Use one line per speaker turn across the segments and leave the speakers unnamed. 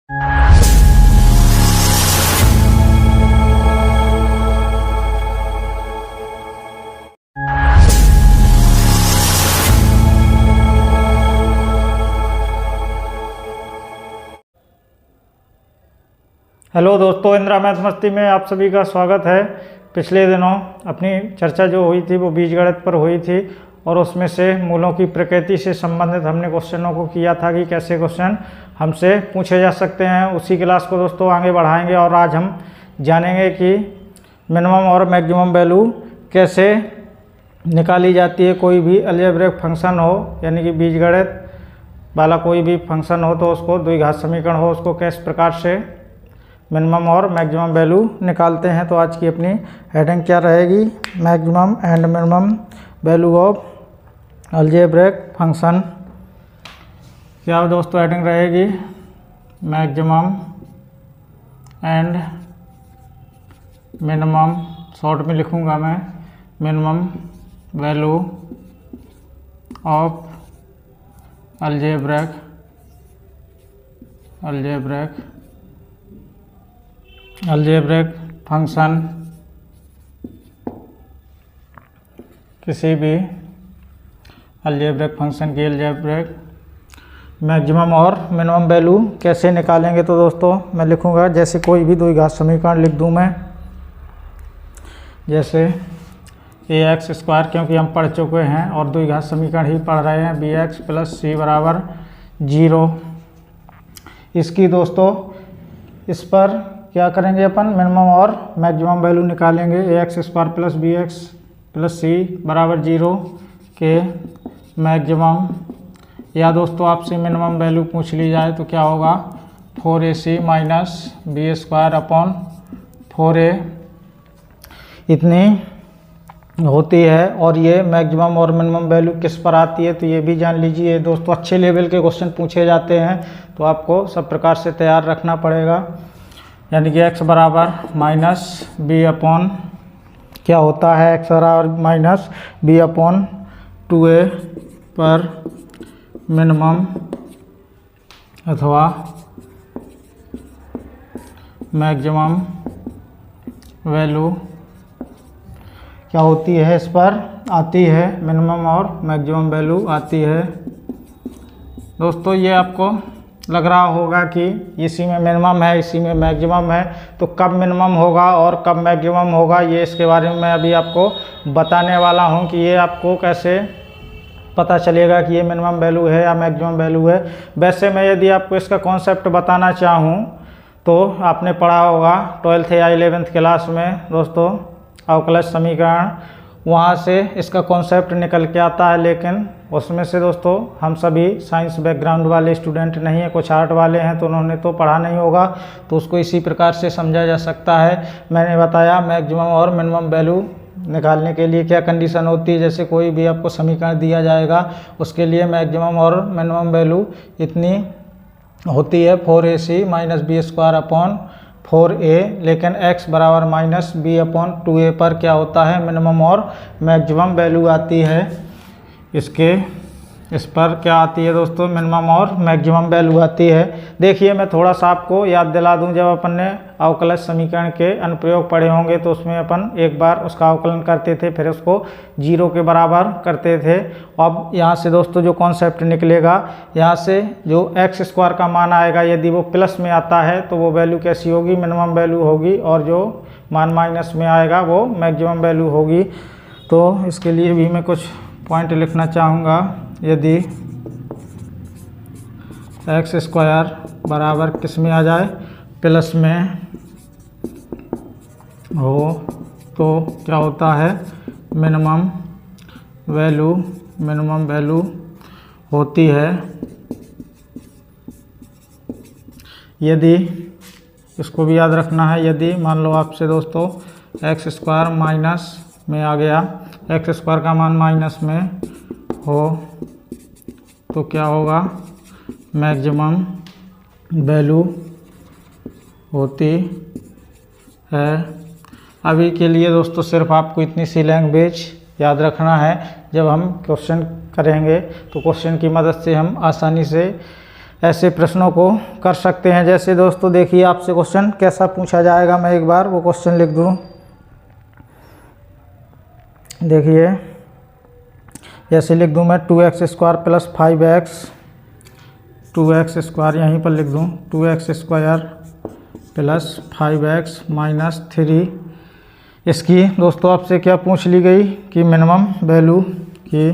Hello दोस्तों, Indira math मस्ती में आप सभी का स्वागत है। पिछले दिनों अपनी चर्चा जो हुई थी वो बीजगणित पर हुई थी और उसमें से मूलों की प्रकृति से संबंधित हमने क्वेश्चनों को किया था कि कैसे क्वेश्चन हमसे पूछे जा सकते हैं। उसी क्लास को दोस्तों आगे बढ़ाएंगे और आज हम जानेंगे कि मिनिमम और मैक्सिमम वैल्यू कैसे निकाली जाती है। कोई भी अलजेब्रिक फंक्शन हो, यानी कि बीजगणित वाला कोई भी फंक्शन हो तो उसको द्विघात समीकरण हो, उसको किस प्रकार से मिनिमम और मैक्सिमम वैल्यू निकालते हैं। तो आज की अपनी हेडिंग क्या रहेगी? Maximum and minimum value of algebraic function. क्या दोस्तों हेडिंग रहेगी? मैक्सिमम एंड मिनिमम, शॉर्ट में लिखूंगा मैं, minimum value of algebraic function. किसी भी अलजेब्रिक फंक्शन की अलजेब्रिक मैक्सिमम और मिनिमम वैल्यू कैसे निकालेंगे? तो दोस्तों मैं लिखूंगा, जैसे कोई भी द्विघात समीकरण लिख दूं मैं, जैसे ax स्क्वायर, क्योंकि हम पढ़ चुके हैं और द्विघात समीकरण ही पढ़ रहे हैं, bx प्लस c बराबर 0। इसकी दोस्तों इस पर क्या करेंगे अपन? मिनिमम और मैक्सिमम वैल्यू निकालेंगे। ax square plus bx plus c बराबर 0 के मैक्सिमम, या दोस्तों आपसे मिनिमम वैल्यू पूछ ली जाए तो क्या होगा? 4ac minus B square upon 4a इतनी होती है। और ये मैक्सिमम और मिनिमम वैल्यू किस पर आती है तो ये भी जान लीजिए दोस्तों। अच्छे लेवल के क्वेश्चन पूछे जाते हैं तो आपको सब प्रकार से तैयार रखना पड़ेगा। यानी कि x बराबर माइनस बी अपॉन क्या होता है? x बराबर माइनस बी अपॉन 2a पर मिनिमम अथवा मैक्सिमम वैल्यू क्या होती है? इस पर आती है, मिनिमम और मैक्सिमम वैल्यू आती है। दोस्तों ये आपको लग रहा होगा कि इसी में मिनिमम है, इसी में मैक्सिमम है, तो कब मिनिमम होगा और कब मैक्सिमम होगा ये इसके बारे में मैं अभी आपको बताने वाला हूं कि ये आपको कैसे पता चलेगा कि ये मिनिमम वैल्यू है या मैक्सिमम वैल्यू है। वैसे मैं यदि आपको इसका कॉन्सेप्ट बताना चाहूँ तो आपने पढ़ा होगा 12th या 11th क्लास में दोस्तों अवकलज समीकरण, वहाँ से इसका कॉन्सेप्ट निकल के आता है। लेकिन उसमें से दोस्तों हम सभी साइंस बैकग्राउंड वाले स्टूडेंट नहीं हैं, कुछ आर्ट वाले हैं तो उन्होंने तो पढ़ा नहीं होगा, तो उसको इसी प्रकार से समझा जा सकता है। मैंने बताया मैक्सिमम और मिनिमम वैल्यू निकालने के लिए क्या कंडीशन होती है। जैसे कोई भी आपको समीकरण दिया जाएगा उसके लिए मैक्सिमम और मिनिमम वैल्यू इतनी होती है 4ac minus B square upon 4a, लेकिन x बराबर माइनस बी अपॉन 2a पर क्या होता है? मिनिमम और मैक्सिमम वैल्यू आती है। इस पर क्या आती है दोस्तों? मिनिमम और मैक्सिमम वैल्यू आती है। देखिए मैं थोड़ा सा आपको याद दिला दूं, जब अपन ने अवकलज समीकरण के अनुप्रयोग पढ़े होंगे तो उसमें अपन एक बार उसका अवकलन करते थे, फिर उसको 0 के बराबर करते थे। अब यहाँ से दोस्तों जो कॉन्सेप्ट निकलेगा, यहाँ से जो x स्क्वायर का मान आएगा यदि वो प्लस में आता है तो वो वैल्यू कैसी होगी? मिनिमम वैल्यू होगी, और जो मान माइनस में आएगा वो मैक्सिमम वैल्यू होगी। तो इसके लिए भी मैं कुछ पॉइंट लिखना चाहूँगा। यदि x स्क्वायर बराबर किस में आ जाए? प्लस में हो तो क्या होता है? मिनिमम वैल्यू होती है। यदि, इसको भी याद रखना है, यदि मान लो आपसे दोस्तों x स्क्वायर माइनस में आ गया, x स्क्वायर का मान माइनस में हो तो क्या होगा? मैक्सिमम वैल्यू होती है। अभी के लिए दोस्तों सिर्फ आपको इतनी सी लैंग्वेज याद रखना है। जब हम क्वेश्चन करेंगे तो क्वेश्चन की मदद से हम आसानी से ऐसे प्रश्नों को कर सकते हैं। जैसे दोस्तों देखिए आपसे क्वेश्चन कैसा पूछा जाएगा, मैं एक बार वो क्वेश्चन लिख दूं। देखिए जैसे लिख दूं मैं 2x² प्लस 5x, 2x² यहीं पर लिख दूं 2x² प्लस 5x माइनस 3। इसकी दोस्तों आपसे क्या पूछ ली गई कि मिनिमम वैल्यू की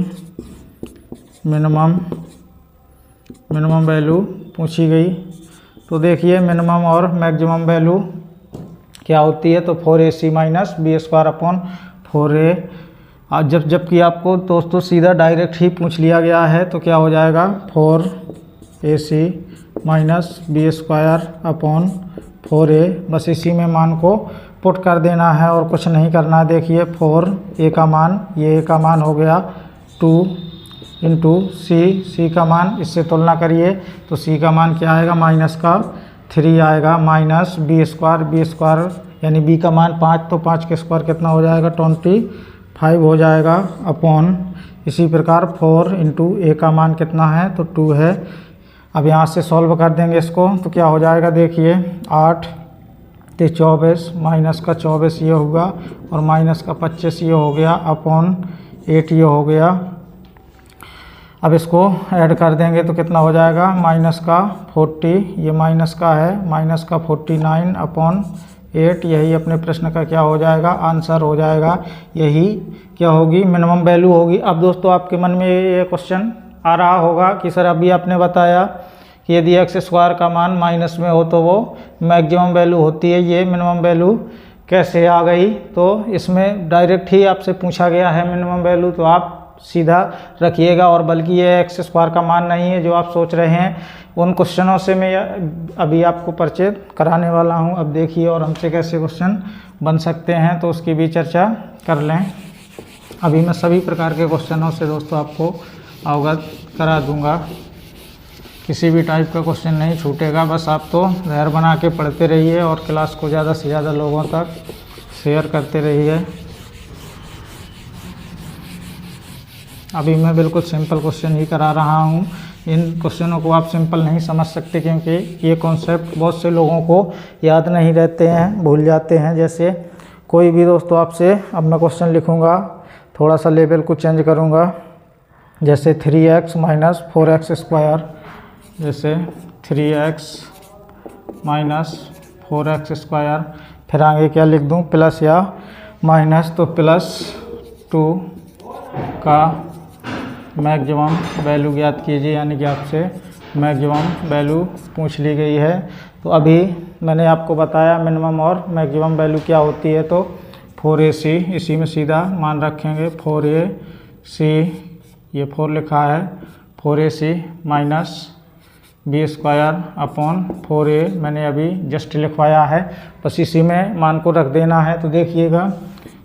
मिनिमम वैल्यू पूछी गई। तो देखिए मिनिमम और मैक्सिमम वैल्यू क्या होती है, तो 4ac minus b² upon 4a। जबकि आपको दोस्तों सीधा डायरेक्ट ही पूछ लिया गया है, तो क्या हो जाएगा 4ac minus b² upon 4a। बस इसी में मान को पुट कर देना है और कुछ नहीं करना है। देखिए 4a का मान, ये a का मान हो गया 2 इंटू c का मान, इससे तुलना करिए तो c का मान क्या आएगा, माइनस का 3 आएगा, माइनस b² यानी b का मान 5, तो 5 के स्क्वायर कितना हो जाएगा 25 हो जाएगा, अपॉन इसी प्रकार 4 इंटू a का मान कितना है, तो 2 है। अब यहाँ से सॉल्व कर देंगे इसको, तो क्या हो जाएगा, देखिए 8 ते 24, माइनस का 24 ये होगा और माइनस का 25 ये हो गया, अपॉन 8 ये हो गया। अब इसको ऐड कर देंगे तो कितना हो जाएगा, माइनस का 40, ये माइनस का है, माइनस का 49 अपॉन 8। यही अपने प्रश्न का क्या हो जाएगा, आंसर हो जाएगा। यही क्या होगी, मिनिमम वैल्यू होगी। अब दोस्तों आपके मन में ये क्वेश्चन आ रहा होगा कि सर अभी आपने बताया कि यदि x² का मान माइनस में हो तो वो मैक्सिमम वैल्यू होती है, ये मिनिमम वैल्यू कैसे आ गई। तो इसमें डायरेक्ट ही आपसे पूछा गया है मिनिमम वैल्यू, तो आप सीधा रखिएगा। और बल्कि ये x² का मान नहीं है जो आप सोच रहे हैं, उन क्वेश्चनों से मैं अभी आपको परिचित कराने वाला हूं। अब देखिए और हमसे कैसे क्वेश्चन बन सकते हैं, तो उसकी भी चर्चा कर लें। अभी मैं सभी प्रकार के क्वेश्चनों से दोस्तों आपको अवगत करा दूंगा, किसी भी टाइप का क्वेश्चन नहीं छूटेगा। बस आप तो धैर्य बना के पढ़ते रहिए और क्लास को ज़्यादा से ज़्यादा लोगों तक शेयर करते रहिए। अभी मैं बिल्कुल सिंपल क्वेश्चन ही करा रहा हूँ। इन क्वेश्चनों को आप सिंपल नहीं समझ सकते, क्योंकि ये कॉन्सेप्ट बहुत से लोगों को याद नहीं रहते हैं, भूल जाते हैं। जैसे कोई भी दोस्तों आपसे, अब मैं क्वेश्चन लिखूँगा, थोड़ा सा लेवल को चेंज करूँगा। जैसे 3x माइनस 4x², जैसे 3x माइनस 4x², फिर आगे क्या लिख दूँ, प्लस या माइनस, तो प्लस 2 का मैक्सिमम वैल्यू ज्ञात कीजिए। यानी कि आपसे मैक्सिमम वैल्यू पूछ ली गई है। तो अभी मैंने आपको बताया मिनिमम और मैक्सिमम वैल्यू क्या होती है, तो 4ac, इसी में सीधा मान रखेंगे 4ac, ये 4 लिखा है, 4ac minus b² upon 4a मैंने अभी जस्ट लिखवाया है, बस इसी में मान को रख देना है। तो देखिएगा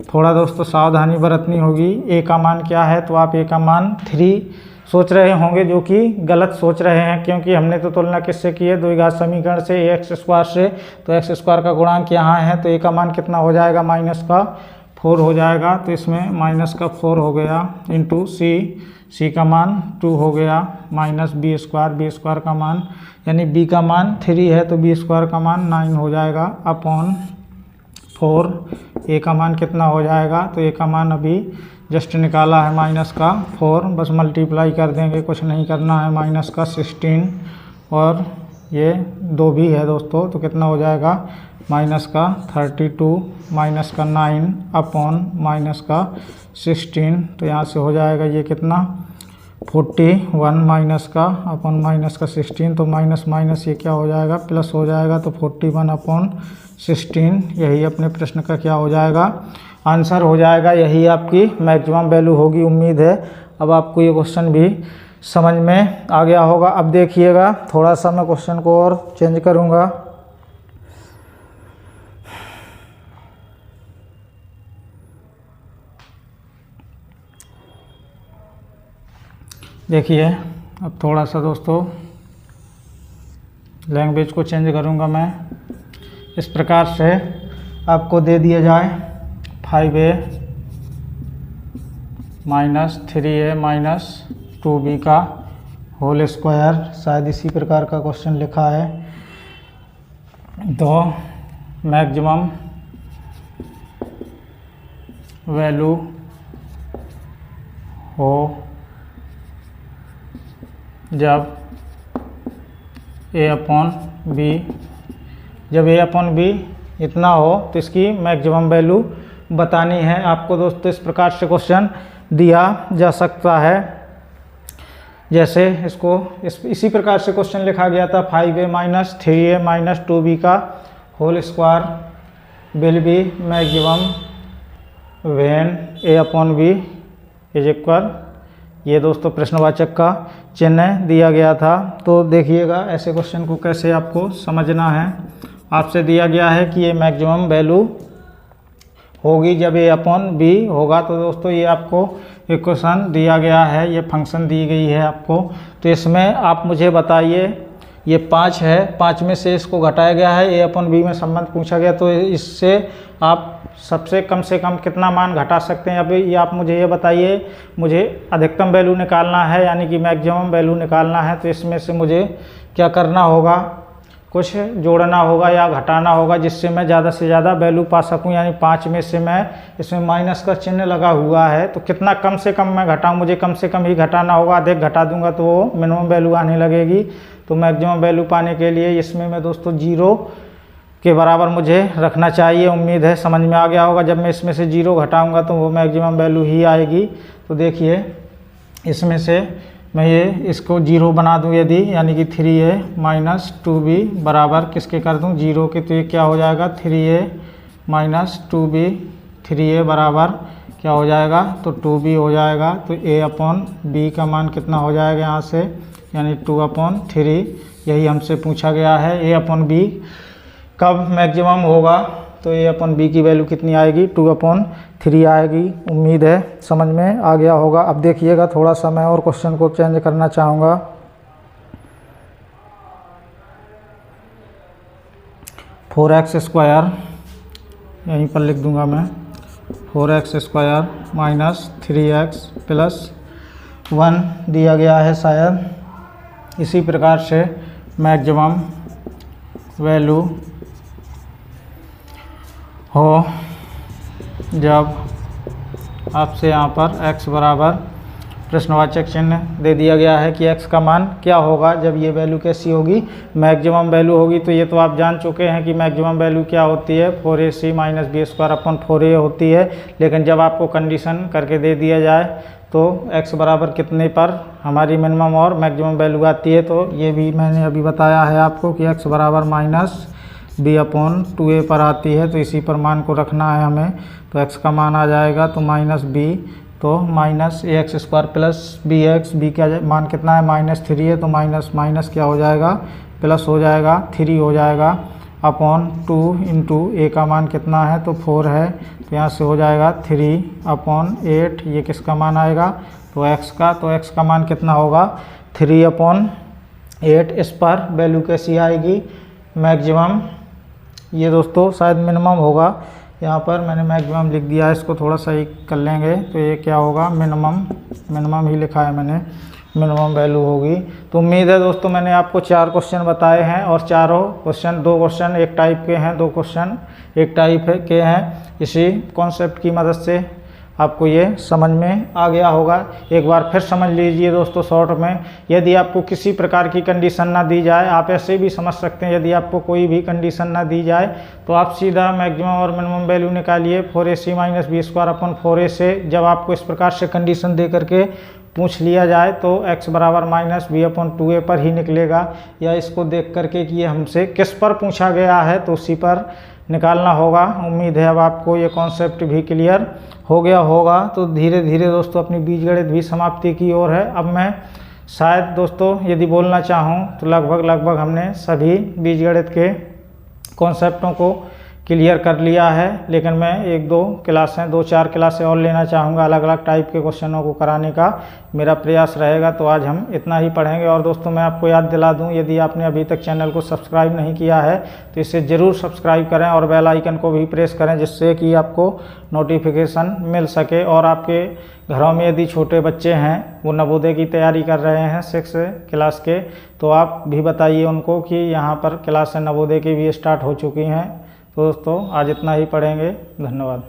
थोड़ा दोस्तों सावधानी बरतनी होगी। a का मान क्या है, तो आप a का मान 3 सोच रहे होंगे, जो कि गलत सोच रहे हैं, क्योंकि हमने तो तुलना किससे की है, द्विघात समीकरण से, x² से। तो x² का गुणांक यहाँ है, तो a का मान कितना हो जाएगा, माइनस का 4 हो जाएगा। तो इसमें माइनस का 4 हो गया, इंटू c का मान 2 हो गया, माइनस b² का मान, यानी b का मान 3 है तो b² का मान 9 हो जाएगा, अपॉन 4। a का मान कितना हो जाएगा, तो a का मान अभी जस्ट निकाला है, माइनस का 4, बस मल्टीप्लाई कर देंगे, कुछ नहीं करना है, माइनस का 16 और ये 2 भी है दोस्तों, तो कितना हो जाएगा, माइनस का 32 माइनस का 9 अपॉन माइनस का 16। तो यहाँ से हो जाएगा ये कितना, 41 माइनस का अपॉन माइनस का 16, तो माइनस माइनस ये क्या हो जाएगा, प्लस हो जाएगा, तो 41 अपॉन 16। यही अपने प्रश्न का क्या हो जाएगा, आंसर हो जाएगा। यही आपकी मैक्सिमम वैल्यू होगी। उम्मीद है अब आपको ये क्वेश्चन भी समझ में आ गया होगा। अब देखिएगा थोड़ा सा मैं क्वेश्चन को और चेंज करूँगा। देखिए अब थोड़ा सा दोस्तों लैंग्वेज को चेंज करूँगा मैं। इस प्रकार से आपको दे दिया जाए 5a minus 3a minus 2b का होल स्क्वायर, शायद इसी प्रकार का क्वेश्चन लिखा है। तो मैक्सिमम वैल्यू हो जब a/b, जब a/b इतना हो तो इसकी मैक्सिमम वैल्यू बतानी है आपको दोस्तों। इस प्रकार से क्वेश्चन दिया जा सकता है। जैसे इसको इसी प्रकार से क्वेश्चन लिखा गया था 5a minus 3a minus 2b का whole square will be maximum when a/b is equal, ये दोस्तों प्रश्नवाचक का चिन्ह दिया गया था। तो देखिएगा ऐसे क्वेश्चन को कैसे आपको समझना है। आपसे दिया गया है कि ये मैक्सिमम वैल्यू होगी जब a/b होगा। तो दोस्तों ये आपको इक्वेशन दिया गया है, ये फंक्शन दी गई है आपको। तो इसमें आप मुझे बताइए, ये 5 है, 5 में से इसको घटाया गया है, a/b में संबंध पूछा गया। तो इससे आप सबसे कम से कम कितना मान घटा सकते हैं। अभी ये आप मुझे ये बताइए, मुझे अधिकतम वैल्यू निकालना है यानी कि मैक्सिमम वैल्यू निकालना है। तो इसमें से मुझे क्या करना होगा, कुछ जोड़ना होगा या घटाना होगा जिससे मैं ज़्यादा से ज़्यादा वैल्यू पा सकूं। यानी 5 में से मैं इसमें माइनस का चिन्ह लगा हुआ है, तो कितना कम से कम मैं घटाऊं, मुझे कम से कम ही घटाना होगा। अधिक घटा दूंगा तो वो मिनिमम वैल्यू आने लगेगी। तो मैक्सिमम वैल्यू पाने के लिए इसमें मैं दोस्तों 0 के बराबर मुझे रखना चाहिए। उम्मीद है समझ में आ गया होगा। जब मैं इसमें से 0 घटाऊँगा तो वो मैक्सिमम वैल्यू ही आएगी। तो देखिए इसमें से मैं ये इसको 0 बना दूं यदि, यानी कि 3a माइनस 2b बराबर किसके कर दूं 0 के। तो ये क्या हो जाएगा 3a माइनस 2b, 3a बराबर क्या हो जाएगा तो 2b हो जाएगा। तो a/b का मान कितना हो जाएगा यहाँ से, यानी 2/3। यही हमसे पूछा गया है a/b कब मैक्सिमम होगा। तो a/b की वैल्यू कितनी आएगी 2/3 आएगी। उम्मीद है समझ में आ गया होगा। अब देखिएगा थोड़ा सा मैं और क्वेश्चन को चेंज करना चाहूँगा। 4x स्क्वायर यहीं पर लिख दूंगा मैं, 4x square minus 3x plus 1 दिया गया है शायद। इसी प्रकार से मैक्सिमम वैल्यू हो जब आपसे यहाँ पर x बराबर प्रश्नवाचक चिन्ह दे दिया गया है कि x का मान क्या होगा जब ये वैल्यू कैसी होगी, मैक्सिमम वैल्यू होगी। तो ये तो आप जान चुके हैं कि मैक्सिमम वैल्यू क्या होती है 4ac माइनस b² होती है। लेकिन जब आपको कंडीशन करके दे दिया जाए तो x बराबर कितने पर हमारी मिनिमम और मैक्सिमम वैल्यू आती है। तो ये भी मैंने अभी बताया है आपको कि x बराबर माइनस b/2a पर आती है। तो इसी पर मान को रखना है हमें। तो x का मान आ जाएगा तो माइनस b, तो minus ax² plus bx, b का मान कितना है -3 है। तो माइनस माइनस क्या हो जाएगा प्लस हो जाएगा 3 हो जाएगा /2 इंटू a का मान कितना है तो 4 है। तो यहाँ से हो जाएगा 3/8। ये किसका मान आएगा तो x का। तो x का मान कितना होगा 3/8। इस पर वैल्यू कैसी आएगी मैक्सिमम, ये दोस्तों शायद मिनिमम होगा। यहाँ पर मैंने मैक्सिमम लिख दिया है, इसको थोड़ा सा ही कर लेंगे। तो ये क्या होगा मिनिमम ही लिखा है मैंने, मिनिमम वैल्यू होगी। तो उम्मीद है दोस्तों मैंने आपको 4 क्वेश्चन बताए हैं और चारों क्वेश्चन 2 क्वेश्चन एक टाइप के हैं, 2 क्वेश्चन एक टाइप के हैं। इसी कॉन्सेप्ट की मदद से आपको ये समझ में आ गया होगा। एक बार फिर समझ लीजिए दोस्तों शॉर्ट में। यदि आपको किसी प्रकार की कंडीशन ना दी जाए, आप ऐसे भी समझ सकते हैं, यदि आपको कोई भी कंडीशन ना दी जाए तो आप सीधा मैक्सिमम और मिनिमम वैल्यू निकालिए 4ac माइनस b²/4a से। जब आपको इस प्रकार से कंडीशन दे करके पूछ लिया जाए तो x बराबर माइनस b/2a पर ही निकलेगा, या इसको देख करके कि ये हमसे किस पर पूछा गया है तो उसी पर निकालना होगा। उम्मीद है अब आपको ये कॉन्सेप्ट भी क्लियर हो गया होगा। तो धीरे धीरे दोस्तों अपनी बीजगणित भी समाप्ति की ओर है। अब मैं शायद दोस्तों यदि बोलना चाहूँ तो लगभग हमने सभी बीजगणित के कॉन्सेप्टों को क्लियर कर लिया है, लेकिन मैं 2-4 क्लासें और लेना चाहूँगा, अलग अलग टाइप के क्वेश्चनों को कराने का मेरा प्रयास रहेगा। तो आज हम इतना ही पढ़ेंगे। और दोस्तों मैं आपको याद दिला दूं, यदि आपने अभी तक चैनल को सब्सक्राइब नहीं किया है तो इसे ज़रूर सब्सक्राइब करें और बेल आइकन को भी प्रेस करें, जिससे कि आपको नोटिफिकेशन मिल सके। और आपके घरों में यदि छोटे बच्चे हैं, वो नवोदय की तैयारी कर रहे हैं 6 क्लास के, तो आप भी बताइए उनको कि यहाँ पर क्लासें नवोदय की भी स्टार्ट हो चुकी हैं। तो दोस्तों आज इतना ही पढ़ेंगे। धन्यवाद।